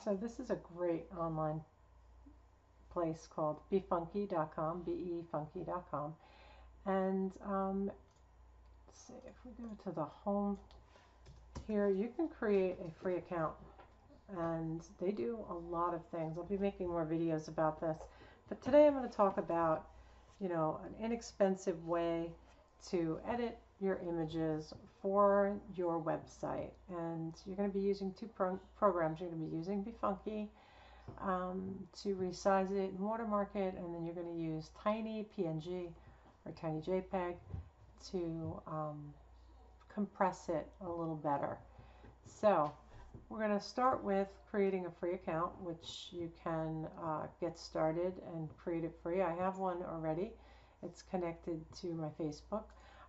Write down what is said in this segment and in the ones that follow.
So this is a great online place called BeFunky.com, BeFunky.com. And let's see, if we go to the home here, you can create a free account. And they do a lot of things. I'll be making more videos about this. But today I'm going to talk about, an inexpensive way to edit your images for your website. And you're going to be using two programs. You're going to be using BeFunky to resize it and watermark it, and then you're going to use Tiny PNG or Tiny JPEG to compress it a little better. So we're going to start with creating a free account, which you can get started and create it free. I have one already. It's connected to my Facebook.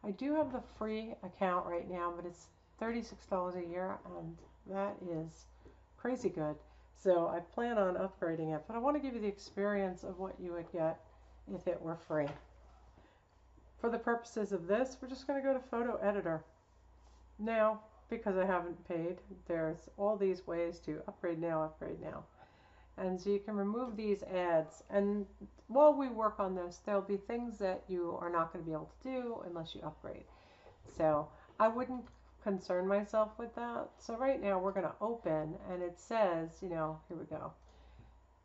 I do have the free account right now, but it's $36 a year, and that is crazy good. So I plan on upgrading it, but I want to give you the experience of what you would get if it were free. For the purposes of this, we're just going to go to Photo Editor. Now, because I haven't paid, there's all these ways to upgrade now, upgrade now. And so you can remove these ads. And while we work on this, there'll be things that you are not going to be able to do unless you upgrade. So I wouldn't concern myself with that. So right now we're going to open, and it says, here we go,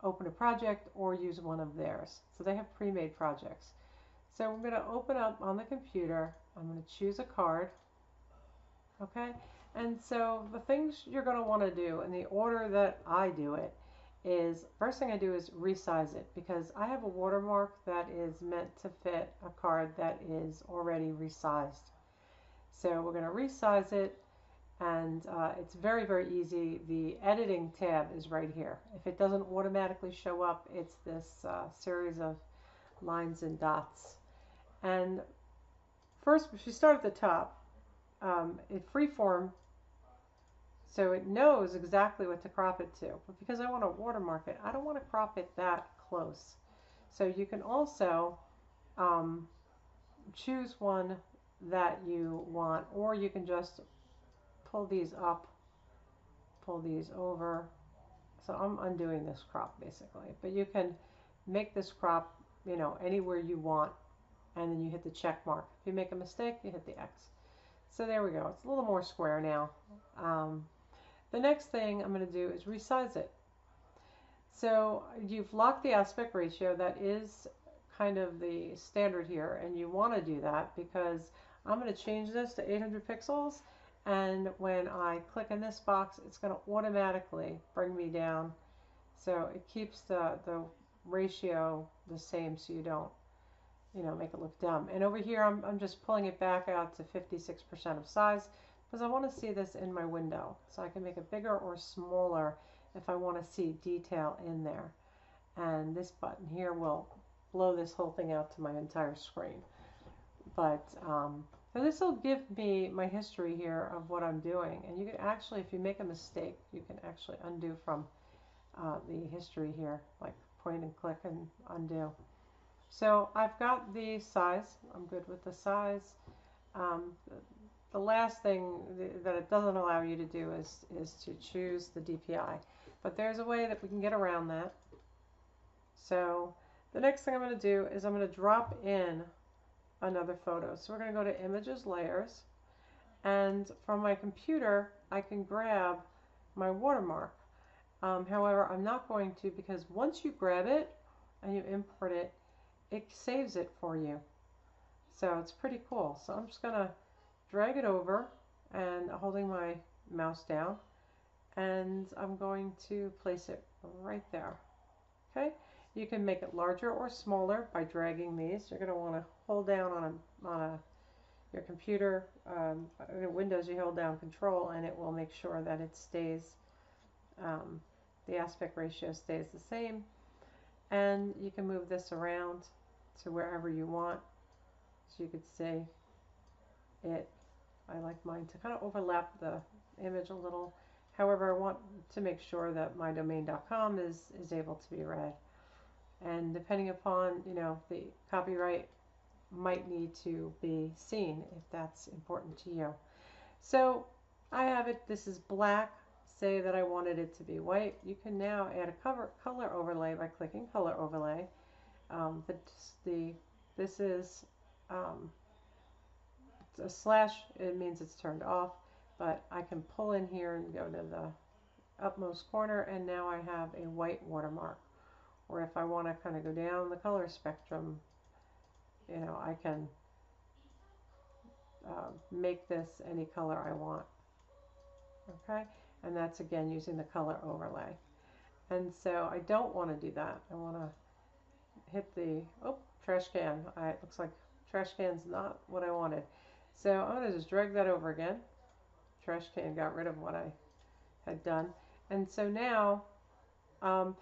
open a project or use one of theirs. So they have pre-made projects. So we're going to open up on the computer. I'm going to choose a card. Okay, and so the things you're going to want to do in the order that I do it is, first thing I do is resize it, because I have a watermark that is meant to fit a card that is already resized. So we're going to resize it, and it's very, very easy. The editing tab is right here. If it doesn't automatically show up, it's this series of lines and dots. And first, if you start at the top, it freeform, so it knows exactly what to crop it to. But because I want to watermark it, I don't want to crop it that close. So you can also choose one that you want, or you can just pull these up, pull these over. So I'm undoing this crop basically, but you can make this crop, anywhere you want, and then you hit the check mark. If you make a mistake, you hit the X. So there we go. It's a little more square now. The next thing I'm going to do is resize it. So you've locked the aspect ratio. That is kind of the standard here, and you want to do that because I'm going to change this to 800 pixels, and when I click in this box, it's going to automatically bring me down. So it keeps the ratio the same, so you don't make it look dumb. And over here, I'm just pulling it back out to 56% of size because I want to see this in my window. So I can make it bigger or smaller if I want to see detail in there. And this button here will blow this whole thing out to my entire screen. But so this will give me my history here of what I'm doing. And you can actually, if you make a mistake, you can actually undo from the history here, like point and click and undo. So I've got the size. I'm good with the size. The last thing that it doesn't allow you to do is to choose the DPI. But there's a way that we can get around that. So the next thing I'm going to do is I'm going to drop in another photo. So we're going to go to Images, Layers. And from my computer, I can grab my watermark. However, I'm not going to, because once you grab it and you import it, it saves it for you. So it's pretty cool. So I'm just going to drag it over and holding my mouse down, and I'm going to place it right there. Okay, you can make it larger or smaller by dragging these. You're going to want to hold down on your computer, in Windows you hold down Control, and it will make sure that it stays, the aspect ratio stays the same. And you can move this around to wherever you want. So you could see it. I like mine to kind of overlap the image a little. However, I want to make sure that my domain.com is able to be read. And depending upon, the copyright might need to be seen if that's important to you. So I have it, this is black, say that I wanted it to be white, you can now add a color overlay by clicking color overlay. This is a slash, it means it's turned off, but I can pull in here and go to the upmost corner, and now I have a white watermark. Or if I want to kind of go down the color spectrum, you know, I can make this any color I want. Okay, and that's again using the color overlay. And so I don't want to do that. I want to hit the, oh, trash can. It looks like trash can's not what I wanted. So I'm going to just drag that over again. Trash can got rid of what I had done. And so now, oh,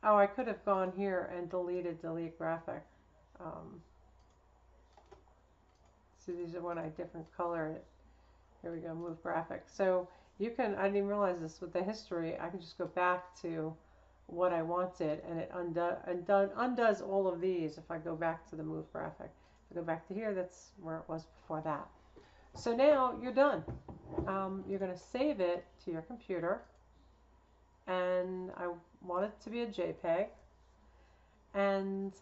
I could have gone here and deleted delete graphic. So these are when I different color it. Here we go, move graphic. So you can, I didn't even realize this with the history, I can just go back to what I wanted, and it undoes all of these if I go back to the move graphic. If I go back to here, that's where it was before that. So now you're done. You're going to save it to your computer, and I want it to be a JPEG, and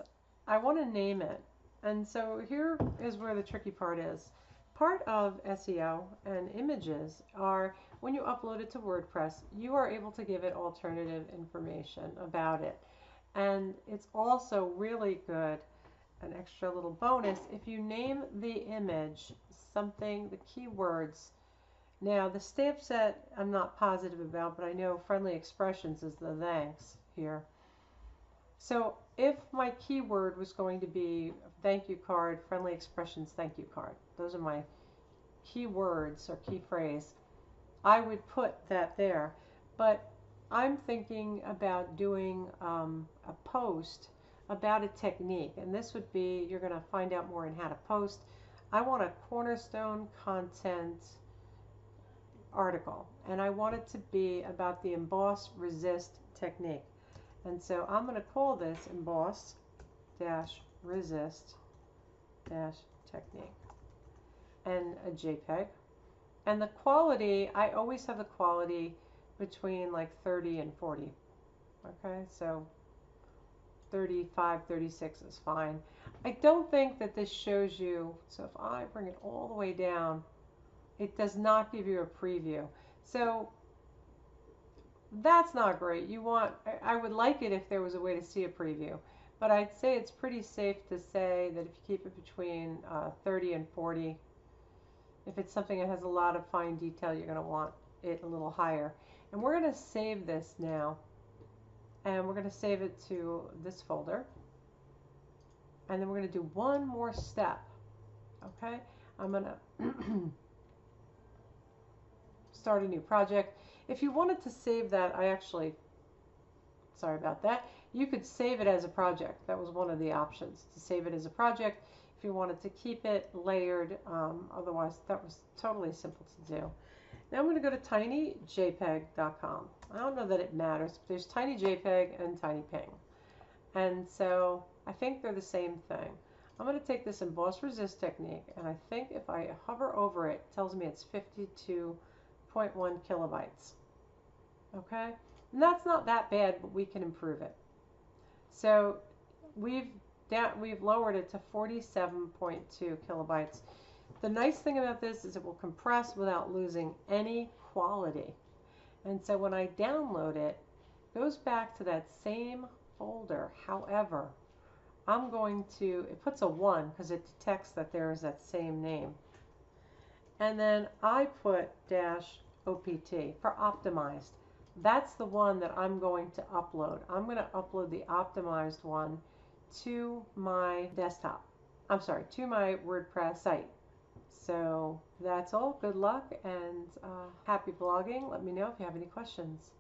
I want to name it. And so here is where the tricky part is. Part of SEO and images are when you upload it to WordPress, you are able to give it alternative information about it. And it's also really good, an extra little bonus, if you name the image something, the keywords. Now the stamp set I'm not positive about, but I know friendly expressions is the thanks here. So if my keyword was going to be thank you card, friendly expressions, thank you card, those are my keywords or key phrase, I would put that there. But I'm thinking about doing a post about a technique, and this would be, you're going to find out more in how to post. I want a cornerstone content article, and I want it to be about the emboss resist technique. And so I'm going to call this emboss resist technique, and a JPEG. And the quality, I always have the quality between like 30 and 40. Okay, so 35, 36 is fine. I don't think that this shows you, so if I bring it all the way down, it does not give you a preview. So that's not great. I would like it if there was a way to see a preview, but I'd say it's pretty safe to say that if you keep it between 30 and 40, if it's something that has a lot of fine detail, you're going to want it a little higher. And we're going to save this now, and we're going to save it to this folder, and then we're going to do one more step. Okay, I'm going to start a new project. If you wanted to save that, sorry about that, you could save it as a project. That was one of the options, to save it as a project if you wanted to keep it layered. Otherwise, that was totally simple to do. Now I'm going to go to tinyjpeg.com. I don't know that it matters, but there's tinyjpeg and tinyping. And so I think they're the same thing. I'm going to take this emboss resist technique, and I think if I hover over it, it tells me it's 52.1 kilobytes. Okay, and that's not that bad, but we can improve it. So we've lowered it to 47.2 kilobytes. The nice thing about this is it will compress without losing any quality. And so when I download it, it goes back to that same folder. However, it puts a 1 because it detects that there is that same name. And then I put -opt for optimized. That's the one that I'm going to upload. I'm going to upload the optimized one to my desktop. I'm sorry, to my WordPress site. So that's all. Good luck and happy blogging. Let me know if you have any questions.